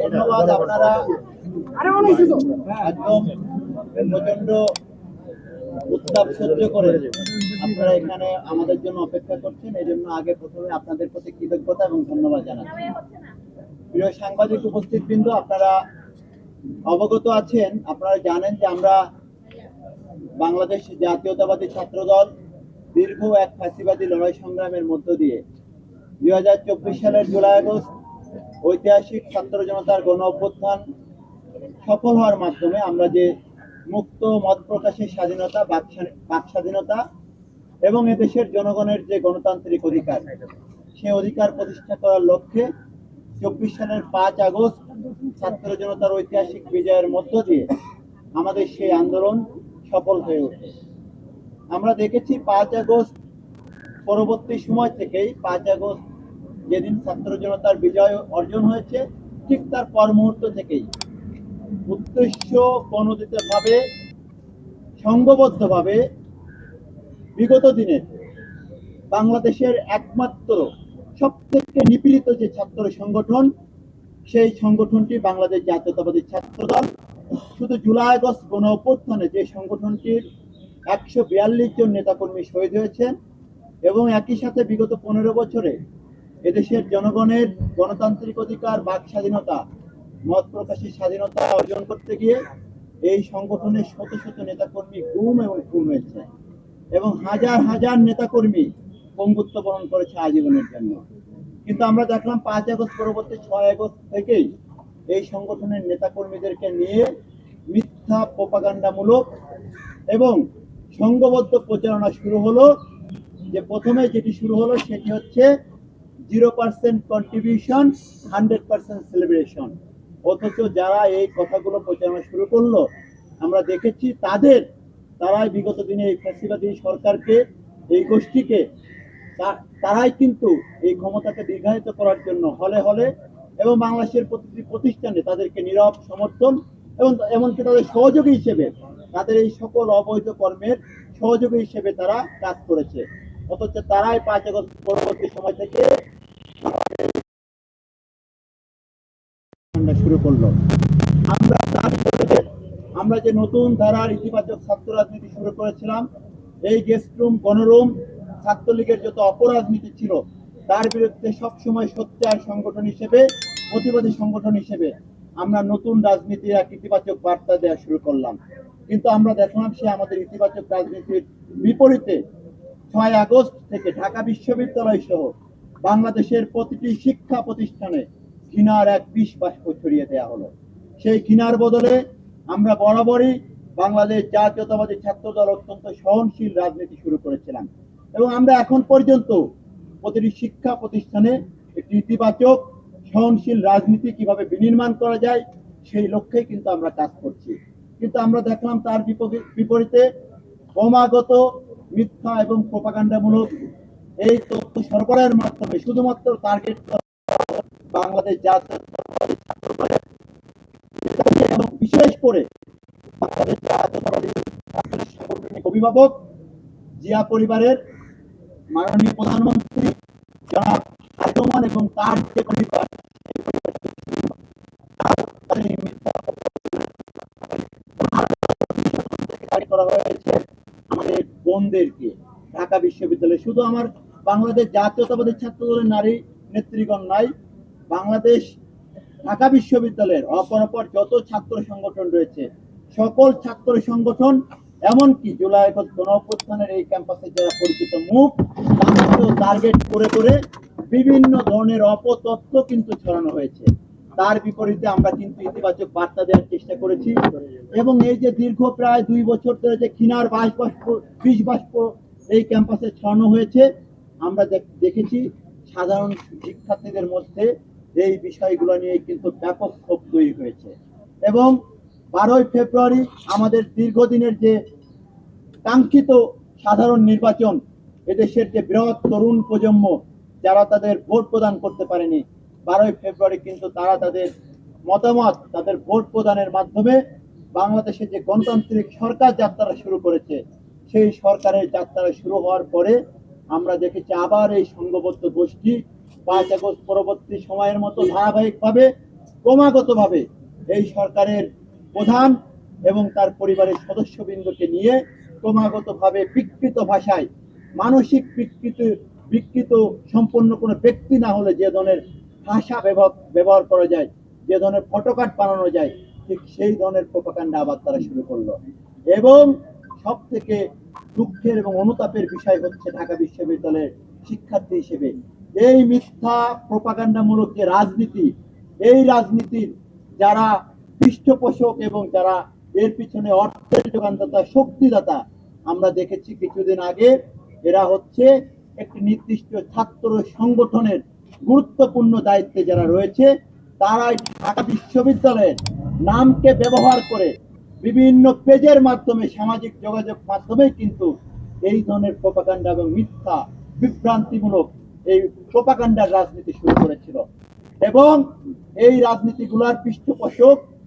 ধন্যবাদ। আপনারা একদম প্রচন্ড উত্তাপ সহ্য করে আপনারা এখানে আমাদের জন্য অপেক্ষা করছেন, এই জন্য আগে প্রথমে আপনাদের প্রতি কৃতজ্ঞতা এবং ধন্যবাদ জানাচ্ছি। প্রিয় সাংবাদিক উপস্থিতবৃন্দ, আপনারা অবগত আছেন, আপনারা জানেন যে আমরা বাংলাদেশ জাতীয়তাবাদী ছাত্রদল দীর্ঘ এক ফ্যাসিবাদী লড়াই সংগ্রামের মধ্য দিয়ে 2024 সালের জুলাই আগস্ট ঐতিহাসিক ছাত্র জনতার গণ অভ্যুত্থান সফল হওয়ার মাধ্যমে আমরা যে মুক্ত মত প্রকাশের স্বাধীনতা, বাক স্বাধীনতা এবং এদেশের জনগণের যে গণতান্ত্রিক অধিকার, সে অধিকার প্রতিষ্ঠা করার লক্ষ্যে 24 সালের 5 আগস্ট ছাত্র জনতার ঐতিহাসিক বিজয়ের মধ্য দিয়ে আমাদের সেই আন্দোলন সফল হয়ে ওঠে। আমরা দেখেছি 5 আগস্ট পরবর্তী সময় থেকেই 5 আগস্ট যেদিন ছাত্র জনতার বিজয় অর্জন হয়েছে, ঠিক তার পর মুহূর্ত থেকেই উদ্দেশ্য প্রণোদিতভাবে সংঘবদ্ধভাবে বিগত দিনে বাংলাদেশের একমাত্র সবথেকে নিপীড়িত যে ছাত্র সংগঠন, সেই সংগঠনটি বাংলাদেশ জাতীয়তাবাদী ছাত্রদল। শুধু জুলাই আগস্ট গণ অভ্যুত্থানে যে সংগঠনটির 142 জন নেতাকর্মী শহীদ হয়েছেন এবং একই সাথে বিগত 15 বছরে এদেশের জনগণের গণতান্ত্রিক অধিকার, বাক স্বাধীনতা, মত প্রকাশের স্বাধীনতা অর্জন করতে গিয়ে এই সংগঠনের শত শত নেতাকর্মী গুম এবং খুন হয়েছে এবং হাজার হাজার নেতাকর্মী পঙ্গুত্ব বরণ করেছে আজীবনের জন্য। কিন্তু আমরা দেখলাম 5 আগস্ট পরবর্তী 6 আগস্ট থেকেই এই সংগঠনের নেতাকর্মীদেরকে নিয়ে মিথ্যা প্রোপাগান্ডামূলক এবং সংঘবদ্ধ প্রচারণা শুরু হলো। যে প্রথমে যেটি শুরু হলো সেটি হচ্ছে 0% কন্ট্রিবিউশন 100% সেলিব্রেশন। অথচ যারা এই কথাগুলো প্রচারণা শুরু করলো, আমরা দেখেছি তারাই বিগত দিনে এই ফ্যাসিবাদী সরকারকে, এই গোষ্ঠীকে, তারাই কিন্তু এই ক্ষমতাকে দীর্ঘায়িত করার জন্য হলে হলে এবং বাংলাদেশের প্রতিটি প্রতিষ্ঠানে তাদেরকে নীরব সমর্থন এবং এমনকি তাদের সহযোগী হিসেবে, তাদের এই সকল অবৈধ কর্মের সহযোগী হিসেবে তারা কাজ করেছে। অথচ তারাই 5 আগস্ট পরবর্তী সময় থেকে শুরু করলো। আমরা যে নতুন ধারার ইতিবাচক ছাত্র রাজনীতি শুরু করেছিলাম, এই গেস্ট রুম, গণরুম, ছাত্রলীগের যত অপরাজনীতি ছিল তার বিরুদ্ধে সবসময় সোচ্চার সংগঠন হিসেবে, প্রতিবাদী সংগঠন হিসেবে আমরা নতুন রাজনীতির এক ইতিবাচক বার্তা দেওয়া শুরু করলাম। কিন্তু আমরা দেখলাম সে আমাদের ইতিবাচক রাজনীতির বিপরীতে 6 আগস্ট থেকে ঢাকা বিশ্ববিদ্যালয় সহ বাংলাদেশের প্রতিটি শিক্ষা প্রতিষ্ঠানে ঘৃণার এক বিষ বাষ্প ছড়িয়ে দেওয়া হলো। সেই ঘৃণার বদলে আমরা বরাবরই বাংলাদেশ জাতীয়তাবাদী ছাত্রদল অত্যন্ত সহনশীল রাজনীতি শুরু করেছিলাম এবং আমরা এখন পর্যন্ত প্রতিটি শিক্ষা প্রতিষ্ঠানে একটি ইতিবাচক সহনশীল রাজনীতি কিভাবে বিনির্মাণ করা যায় সেই লক্ষ্যে কিন্তু আমরা কাজ করছি। কিন্তু আমরা দেখলাম তার বিপরীতে ক্রমাগত মিথ্যা এবং প্রোপাগান্ডামূলক এই তথ্য সরবরাহের মাধ্যমে শুধুমাত্র টার্গেট বাংলাদেশ জাতীয়তাবাদী ছাত্রদলের এবং বিশেষ করে বাংলাদেশ জাতীয়তাবাদী ছাত্রদলের সাংগঠনিক অভিভাবক জিয়া পরিবারের মাননীয় প্রধানমন্ত্রী জনাব তারেক রহমান এবং তার যে পরিবার করা হয়েছে আমাদের বোনদেরকে ঢাকা বিশ্ববিদ্যালয়ে। শুধু আমার বাংলাদেশ জাতীয়তাবাদী ছাত্রদলের নারী নেতৃগণ নাই, বাংলাদেশ ঢাকা বিশ্ববিদ্যালয়ের অপরাপর যত ছাত্র সংগঠন রয়েছে সকল ছাত্র সংগঠন, এমনকি জুলাই আগস্ট গণ অভ্যুত্থানের এই ক্যাম্পাসে যারা পরিচিত মুখ, তাদেরকেও টার্গেট করে করে বিভিন্ন ধরনের অপতথ্য কিন্তু ছড়ানো হয়েছে। তার বিপরীতে আমরা কিন্তু ইতিবাচক বার্তা দেওয়ার চেষ্টা করেছি এবং এই যে দীর্ঘ প্রায় 2 বছর ধরে যে ঘৃণার বিষ বাষ্প এই ক্যাম্পাসে ছড়ানো হয়েছে, আমরা দেখেছি সাধারণ শিক্ষার্থীদের মধ্যে এই বিষয়গুলো নিয়ে কিন্তু ব্যাপক ক্ষোভ তৈরি হয়েছে এবং 12ই ফেব্রুয়ারি আমাদের দীর্ঘদিনের যে কাঙ্ক্ষিত সাধারণ নির্বাচন, এদেশের যে বৃহৎ তরুণ প্রজন্ম যারা তাদের ভোট প্রদান করতে পারেনি, 12ই ফেব্রুয়ারি কিন্তু তারা তাদের মতামত, তাদের ভোট প্রদানের মাধ্যমে বাংলাদেশে যে গণতান্ত্রিক সরকার যাত্রা শুরু করেছে, সেই সরকারের যাত্রা শুরু হওয়ার পরে আমরা দেখেছি আবার এই সংঘবদ্ধ গোষ্ঠী 5 আগস্ট পরবর্তী সময়ের মতো ধারাবাহিকভাবে ক্রমাগতভাবে এই সরকারের প্রধান এবং তার পরিবারের সদস্যবৃন্দকে নিয়ে ক্রমাগতভাবে বিকৃত ভাষায়, মানসিক বিকৃত সম্পন্ন কোনো ব্যক্তি না হলে যে ধরনের ভাষা ব্যবহার করা যায়, যে ধরনের ফটোকার্ড বানানো যায়, ঠিক সেই ধরনের প্রোপাগান্ডা আবার তারা শুরু করলো। এবং সব থেকে দুঃখের এবং অনুতাপের বিষয় হচ্ছে ঢাকা বিশ্ববিদ্যালয়ের শিক্ষার্থী হিসেবে এই মিথ্যা প্রোপাগান্ডামূলক যে রাজনীতি, এই রাজনীতির যারা পৃষ্ঠপোষক এবং যারা এর পিছনে অর্থের যোগানদাতা, শক্তিদাতা, আমরা দেখেছি কিছুদিন আগে এরা হচ্ছে একটি নির্দিষ্ট ছাত্র সংগঠনের গুরুত্বপূর্ণ দায়িত্বে যারা রয়েছে, তারা ঢাকা বিশ্ববিদ্যালয়ের নামকে ব্যবহার করে বিভিন্ন পেজের মাধ্যমে, সামাজিক যোগাযোগ মাধ্যমে কিন্তু এই ধরনের প্রোপাগান্ডা এবং মিথ্যা বিভ্রান্তিমূলক এই প্রোপাগান্ডার রাজনীতি শুরু করেছিল। এবং এই রাজনীতিগুলোর পৃষ্ঠপোষক